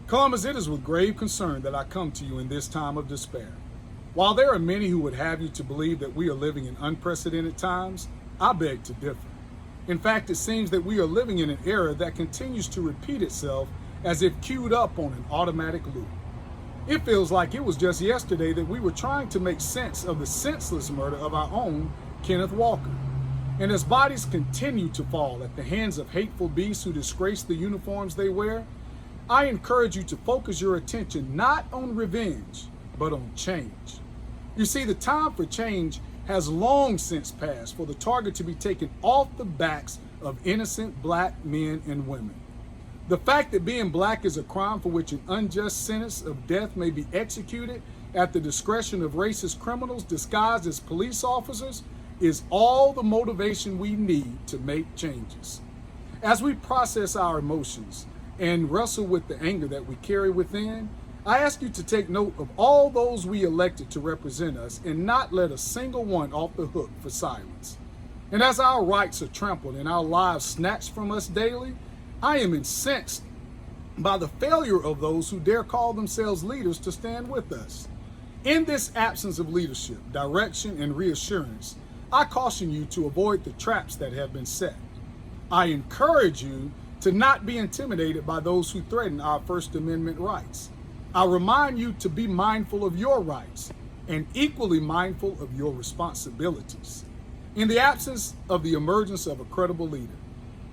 Columbus, it is with grave concern that I come to you in this time of despair. While there are many who would have you to believe that we are living in unprecedented times, I beg to differ. In fact, it seems that we are living in an era that continues to repeat itself as if queued up on an automatic loop. It feels like it was just yesterday that we were trying to make sense of the senseless murder of our own Kenneth Walker. And as bodies continue to fall at the hands of hateful beasts who disgrace the uniforms they wear, I encourage you to focus your attention not on revenge, but on change. You see, the time for change has long since passed for the target to be taken off the backs of innocent black men and women. The fact that being black is a crime for which an unjust sentence of death may be executed at the discretion of racist criminals disguised as police officers is all the motivation we need to make changes. As we process our emotions and wrestle with the anger that we carry within, I ask you to take note of all those we elected to represent us and not let a single one off the hook for silence. And as our rights are trampled and our lives snatched from us daily, I am incensed by the failure of those who dare call themselves leaders to stand with us. In this absence of leadership, direction, and reassurance, I caution you to avoid the traps that have been set. I encourage you to not be intimidated by those who threaten our First Amendment rights. I remind you to be mindful of your rights and equally mindful of your responsibilities. In the absence of the emergence of a credible leader,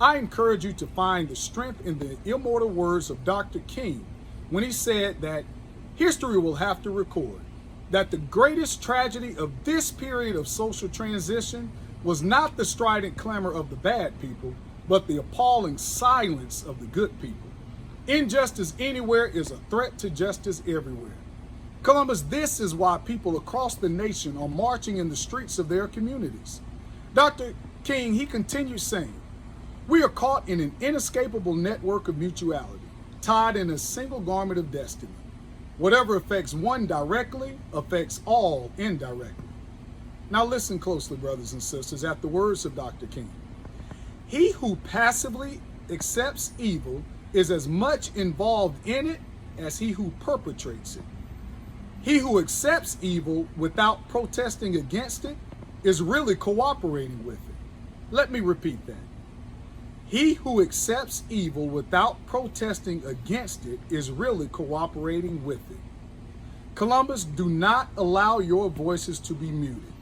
I encourage you to find the strength in the immortal words of Dr. King when he said that history will have to record that the greatest tragedy of this period of social transition was not the strident clamor of the bad people, but the appalling silence of the good people. Injustice anywhere is a threat to justice everywhere. Columbus, this is why people across the nation are marching in the streets of their communities. Dr. King, he continues saying, we are caught in an inescapable network of mutuality, tied in a single garment of destiny. Whatever affects one directly affects all indirectly. Now listen closely, brothers and sisters, at the words of Dr. King. He who passively accepts evil is as much involved in it as he who perpetrates it. He who accepts evil without protesting against it is really cooperating with it. Let me repeat that. He who accepts evil without protesting against it is really cooperating with it. Columbus, do not allow your voices to be muted.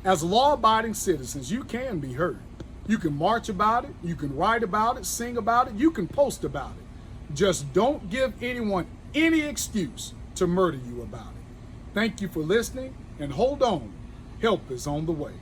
As law-abiding citizens, you can be heard. You can march about it, you can write about it, sing about it, you can post about it. Just don't give anyone any excuse to murder you about it. Thank you for listening, and hold on, help is on the way.